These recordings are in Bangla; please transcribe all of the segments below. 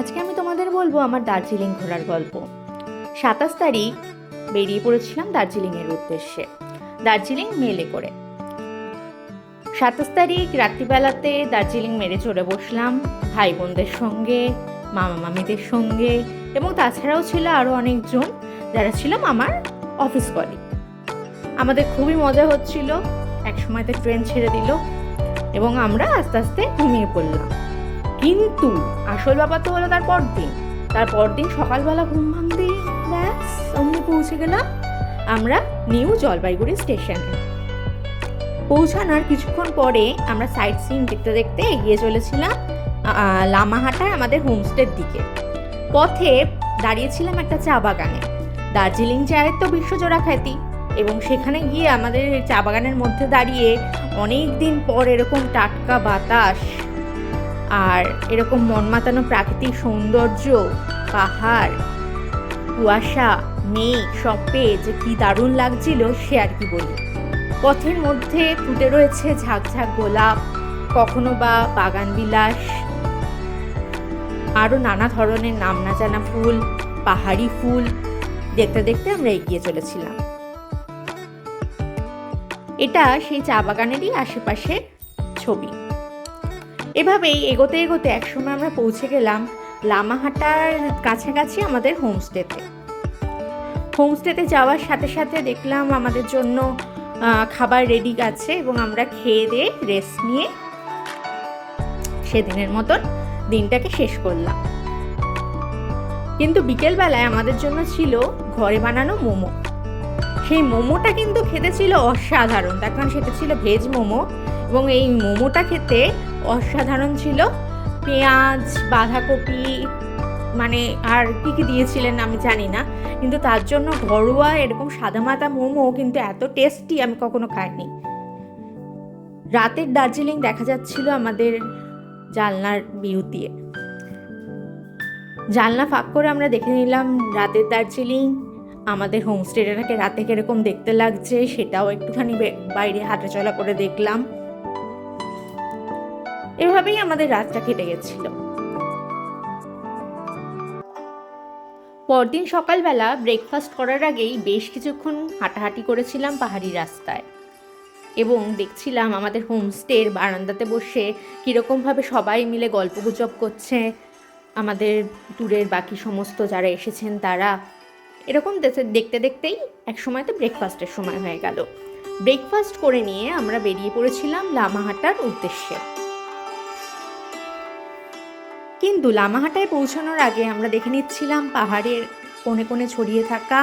আজকে আমি তোমাদের বলবো আমার দার্জিলিং ঘোরার গল্প। 27 তারিখ বেরিয়ে পড়েছিলাম দার্জিলিংয়ের উদ্দেশ্যে, দার্জিলিং মেলে করে। 27 তারিখ রাত্রিবেলাতে দার্জিলিং মেলে চড়ে বসলাম ভাই বোনদের সঙ্গে, মামা মামিদের সঙ্গে, এবং তাছাড়াও ছিল আরও অনেকজন যারা ছিলাম আমার অফিস কলিগ। আমাদের খুবই মজা হচ্ছিল। এক সময়তে ট্রেন ছেড়ে দিল এবং আমরা আস্তে আস্তে ঘুমিয়ে পড়লাম। কিন্তু আসল ব্যাপার তো হলো তারপর দিন সকালবেলা ঘুম ভাঙতেই ব্যাস অমনি পৌঁছে গেলাম আমরা নিউ জলপাইগুড়ি স্টেশনে। পৌঁছানোর কিছুক্ষণ পরে আমরা সাইট সিন দেখতে দেখতে এগিয়ে চলেছিলাম লামাহাটার আমাদের হোমস্টের দিকে। পথে দাঁড়িয়েছিলাম একটা চা বাগানে। দার্জিলিং চায়ের তো বিশ্বজোড়া খ্যাতি, এবং সেখানে গিয়ে আমাদের চা বাগানের মধ্যে দাঁড়িয়ে অনেক দিন পর এরকম টাটকা বাতাস আর এরকম মন মাতানো প্রাকৃতিক সৌন্দর্য, পাহাড়, কুয়াশা, মেঘ সব পেয়ে যে কি দারুণ লাগছিল সে আর কি বলি। পথের মধ্যে ফুটে রয়েছে ঝাঁকঝাঁক গোলাপ, কখনো বা বাগান বিলাস, আরও নানা ধরনের নাম না জানা ফুল, পাহাড়ি ফুল দেখতে দেখতে আমরা এগিয়ে চলেছিলাম। এটা সেই চা বাগানেরই আশেপাশে ছবি। এভাবেই এগোতে এগোতে একসময় আমরা পৌঁছে গেলাম লামাহাটার কাছাকাছি আমাদের হোমস্টেতে যাওয়ার সাথে সাথে দেখলাম আমাদের জন্য খাবার রেডি আছে, এবং আমরা খেয়ে দিয়ে রেস্ট নিয়ে সেদিনের মতন দিনটাকে শেষ করলাম। কিন্তু বিকেলবেলায় আমাদের জন্য ছিল ঘরে বানানো মোমো। সেই মোমোটা কিন্তু খেতে ছিল অসাধারণ, তার কারণ সেটা ছিল ভেজ মোমো, এবং এই মোমোটা খেতে অসাধারণ ছিল। পেঁয়াজ, বাঁধাকপি, মানে আর কি কি দিয়েছিলেন আমি জানি না, কিন্তু তার জন্য ঘরোয়া এরকম সাদামাটা মোমো কিন্তু এত টেস্টি আমি কখনো খাইনি। রাতের দার্জিলিং দেখা যাচ্ছিল আমাদের জানলার ভিউ দিয়ে। জানলা ফাঁক করে আমরা দেখে নিলাম রাতের দার্জিলিং। আমাদের হোমস্টেটাকে রাতে কিরকম দেখতে লাগছে সেটাও একটুখানি বাইরে হাঁটাচলা করে দেখলাম। এভাবেই আমাদের রাতটা কেটে গেছিল। পরদিন সকালবেলা ব্রেকফাস্ট করার আগেই বেশ কিছুক্ষণ হাঁটাহাঁটি করেছিলাম পাহাড়ি রাস্তায়, এবং দেখছিলাম আমাদের হোমস্টের বারান্দাতে বসে কীরকমভাবে সবাই মিলে গল্পগুজব করছে, আমাদের ট্যুরের বাকি সমস্ত যারা এসেছেন তারা। এরকম দেখতে দেখতেই এক সময়তে ব্রেকফাস্টের সময় হয়ে গেল। ব্রেকফাস্ট করে নিয়ে আমরা বেরিয়ে পড়েছিলাম লামাহাটার উদ্দেশ্যে। কিন্তু লামাহাটায় পৌঁছানোর আগে আমরা দেখে নিচ্ছিলাম পাহাড়ের কোণে কোণে ছড়িয়ে থাকা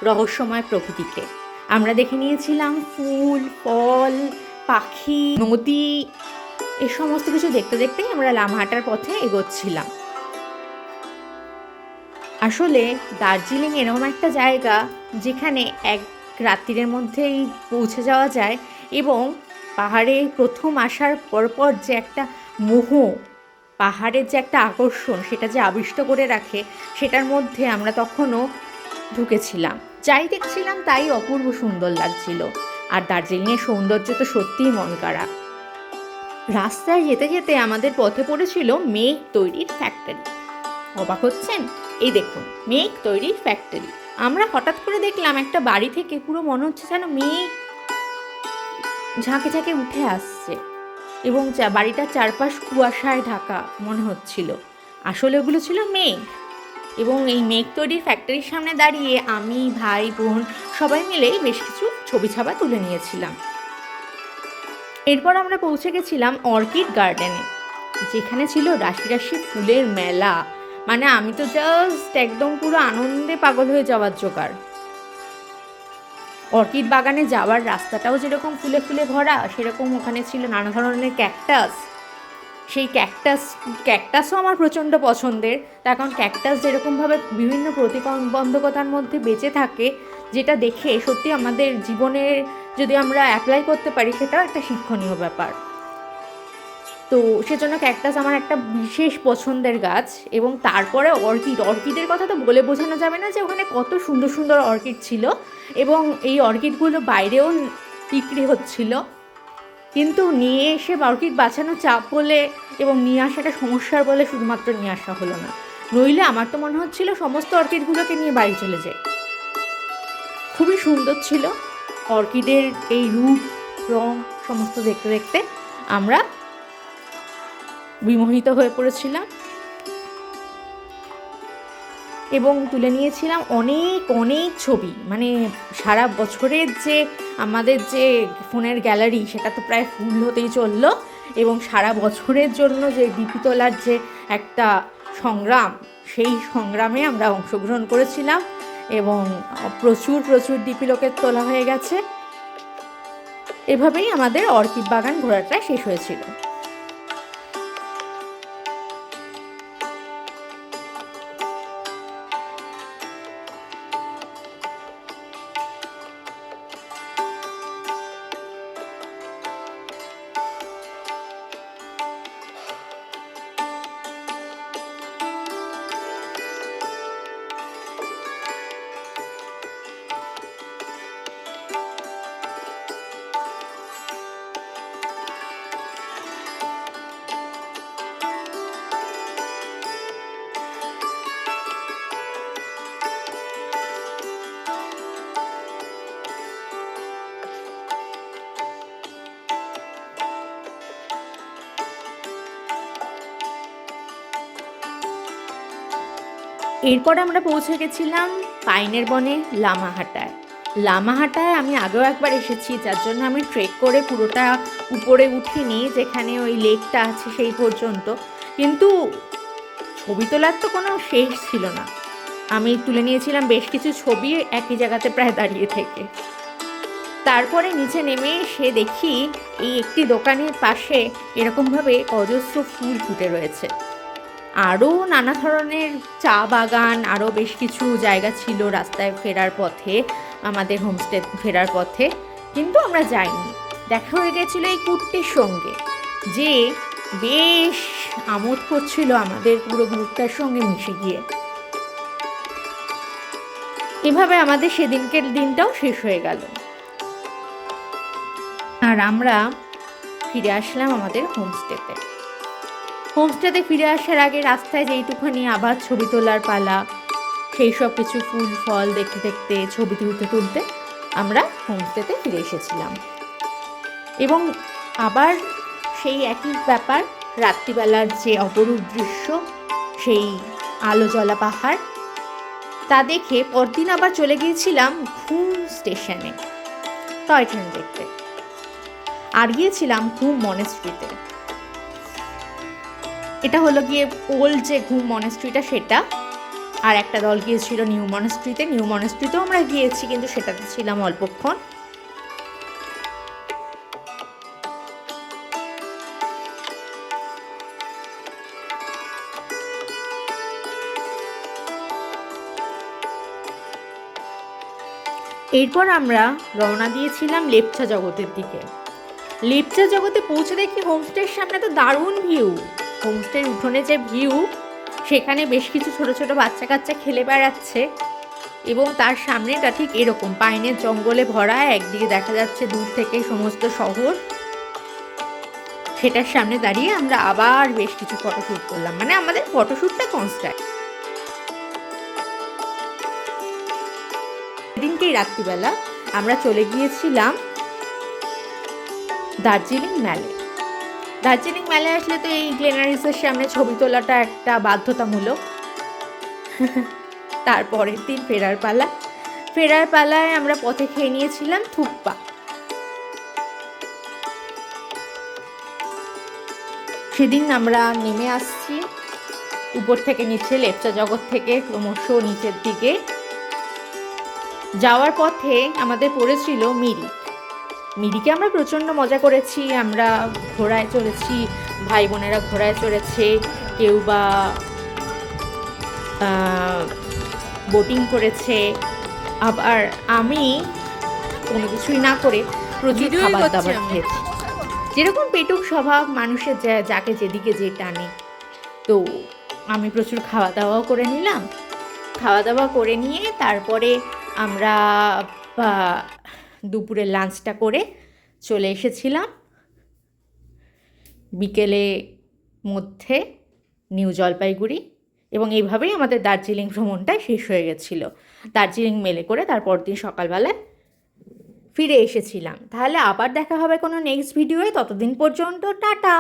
রহস্যময় প্রকৃতিকে। আমরা দেখে নিয়েছিলাম ফুল, ফল, পাখি, নদী, এই সমস্ত কিছু দেখতে দেখতেই আমরা লামাহাটার পথে এগোচ্ছিলাম। আসলে দার্জিলিং এরকম একটা জায়গা যেখানে এক রাত্রির মধ্যেই পৌঁছে যাওয়া যায়, এবং পাহাড়ে প্রথম আসার পরপর যে একটা মোহ, পাহাড়ের যে একটা আকর্ষণ সেটা যে আবিষ্ট করে রাখে, সেটার মধ্যে আমরা তখনও ঢুকেছিলাম। যাই দেখছিলাম তাই অপূর্ব সুন্দর লাগছিল। আর দার্জিলিংয়ের সৌন্দর্য তো সত্যিই মন কাড়া। রাস্তায় যেতে যেতে আমাদের পথে পড়েছিল মেঘ তৈরির ফ্যাক্টরি। অবাক হচ্ছেন? এই দেখুন, মেঘ তৈরির ফ্যাক্টরি। আমরা হঠাৎ করে দেখলাম একটা বাড়ি থেকে পুরো মনে হচ্ছে যেন মেঘ ঝাঁকে ঝাঁকে উঠে আসছে, এবং বাড়িটার চারপাশ কুয়াশায় ঢাকা মনে হচ্ছিল। আসলে ওগুলো ছিল মেঘ। এবং এই মেঘ তৈরির ফ্যাক্টরির সামনে দাঁড়িয়ে আমি, ভাই, বোন সবাই মিলেই বেশ কিছু ছবি ছাপা তুলে নিয়েছিলাম। এরপর আমরা পৌঁছে গেছিলাম অর্কিড গার্ডেনে, যেখানে ছিল রাশি রাশি ফুলের মেলা। মানে আমি তো জাস্ট একদম পুরো আনন্দে পাগল হয়ে যাওয়ার জোগাড়। অর্কিড বাগানে যাওয়ার রাস্তাটাও যেরকম ফুলে ফুলে ভরা, সেরকম ওখানে ছিল নানা ধরনের ক্যাকটাস। সেই ক্যাকটাসও আমার প্রচণ্ড পছন্দের, তার কারণ ক্যাকটাস যেরকমভাবে বিভিন্ন প্রতিবন্ধকতার মধ্যে বেঁচে থাকে, যেটা দেখে সত্যি আমাদের জীবনের যদি আমরা অ্যাপ্লাই করতে পারি সেটাও একটা শিক্ষণীয় ব্যাপার। তো সেজন্য ক্যাকটাস আমার একটা বিশেষ পছন্দের গাছ। এবং তারপরে অর্কিডের কথা তো বলে বোঝানো যাবে না যে ওখানে কত সুন্দর সুন্দর অর্কিড ছিল, এবং এই অর্কিডগুলো বাইরেও বিক্রি হচ্ছিল। কিন্তু নিয়ে এসে অর্কিড বাঁচানো চাপ বলে এবং নিয়ে আসাটা সমস্যার বলে শুধুমাত্র নিয়ে আসা হলো না। নইলে আমার তো মনে হচ্ছিল সমস্ত অর্কিডগুলোকে নিয়ে বাড়ি চলে যায়। খুবই সুন্দর ছিল অর্কিডের এই রূপ রং সমস্ত দেখতে দেখতে আমরা বিমোহিত হয়ে পড়েছিলাম এবং তুলে নিয়েছিলাম অনেক অনেক ছবি। মানে সারা বছরের যে আমাদের যে ফোনের গ্যালারি সেটা তো প্রায় ফুল হতেই চললো, এবং সারা বছরের জন্য যে ডিপি তোলার যে একটা সংগ্রাম, সেই সংগ্রামে আমরা অংশগ্রহণ করেছিলাম এবং প্রচুর প্রচুর ডিপি লোকের তোলা হয়ে গেছে। এভাবেই আমাদের অর্কিড বাগান ঘোরাটা শেষ হয়েছিল। এরপর আমরা পৌঁছে গেছিলাম পাইনের বনে লামাহাটায়। লামাহাটায় আমি আগেও একবার এসেছি, যার জন্য আমি ট্রেক করে পুরোটা উপরে উঠিনি, যেখানে ওই লেকটা আছে সেই পর্যন্ত। কিন্তু ছবি তোলার তো কোনো শেষ ছিল না। আমি তুলে নিয়েছিলাম বেশ কিছু ছবি একই জায়গাতে প্রায় দাঁড়িয়ে থেকে। তারপরে নিচে নেমে এসে দেখি এই একটি দোকানের পাশে এরকমভাবে অজস্র ফুল ফুটে রয়েছে। আরও নানা ধরনের চা বাগান, আরও বেশ কিছু জায়গা ছিল রাস্তায় ফেরার পথে, আমাদের হোমস্টে ফেরার পথে, কিন্তু আমরা যাইনি। দেখা হয়ে গেছিলো এই কুট্টির সঙ্গে, যে বেশ আমোদ করছিল আমাদের পুরো গ্রুপটার সঙ্গে মিশে গিয়ে। এভাবে আমাদের সেদিনকের দিনটাও শেষ হয়ে গেল আর আমরা ফিরে আসলাম আমাদের হোমস্টেতে। হোমস্টেতে ফিরে আসার আগে রাস্তায় যেইটুখানি আবার ছবি তোলার পালা, সেই সব কিছু ফুল ফল দেখতে দেখতে ছবি তুলতে আমরা হোমস্টেতে ফিরে এসেছিলাম। এবং আবার সেই একই ব্যাপার, রাত্রিবেলার যে অপরূপ দৃশ্য, সেই আলো জ্বলা পাহাড়, তা দেখে পরদিন আবার চলে গিয়েছিলাম ঘুম স্টেশনে টয় ট্রেন দেখতে, আর গিয়েছিলাম ঘুম মনেস্ট্রিতে। এটা হলো গিয়ে ওল্ড যে ঘুম মনেস্ট্রিটা সেটা, আর একটা দল গিয়েছিল নিউ মনেস্ট্রিতে। নিউ মনেস্ট্রিতেও আমরা গিয়েছি, কিন্তু সেটাতে ছিলাম অল্পক্ষণ। এরপর আমরা রওনা দিয়েছিলাম লেপচা জগতের দিকে। লেপচা জগতে পৌঁছে দেখি হোমস্টের সামনে তো দারুণ ভিউ। হোমস্টের উঠোনে যে ভিউ, সেখানে বেশ কিছু ছোট ছোট বাচ্চা কাচ্চা খেলে বেড়াচ্ছে, এবং তার সামনেটা ঠিক এরকম পাইনের জঙ্গলে ভরা, একদিকে দেখা যাচ্ছে দূর থেকে সমস্ত শহর। সেটার সামনে দাঁড়িয়ে আমরা আবার বেশ কিছু ফটোশ্যুট করলাম। মানে আমাদের ফটোশ্যুটটা কনস্ট্যান্ট। সেদিনকেই রাত্রিবেলা আমরা চলে গিয়েছিলাম দার্জিলিং ম্যালে। দার্জিলিং ম্যালে আসলে তো এই গ্লেনারিসের সামনে ছবি তোলাটা একটা বাধ্যতামূলক। তারপরের দিন ফেরার পালায় আমরা পথে খেয়ে নিয়েছিলাম থুপ্পা। সেদিন আমরা নেমে আসছি উপর থেকে নিচে, লেপচা জগৎ থেকে ক্রমশ নিচের দিকে যাওয়ার পথে আমাদের পড়েছিল মিরিকে আমরা প্রচণ্ড মজা করেছি। আমরা ঘোড়ায় চড়েছি, ভাই বোনেরা ঘোড়ায় চড়েছে, কেউ বা বোটিং করেছে। আবার আমি কোনো কিছুই না করে প্রচুর খাবার দাবার খেয়েছি। যেরকম পেটুক স্বভাব মানুষের, যাকে যেদিকে যে টানে, তো আমি প্রচুর খাওয়া দাওয়াও করে নিলাম। খাওয়া দাওয়া করে নিয়ে তারপরে আমরা দুপুরের লাঞ্চটা করে চলে এসেছিলাম বিকেলে মধ্যে নিউ জলপাইগুড়ি, এবং এইভাবেই আমাদের দার্জিলিং ভ্রমণটা শেষ হয়ে গেছিলো। দার্জিলিং মেলে করে তারপর দিন সকালবেলায় ফিরে এসেছিলাম। তাহলে আবার দেখা হবে কোনো নেক্সট ভিডিওয়ে, ততদিন পর্যন্ত টাটা।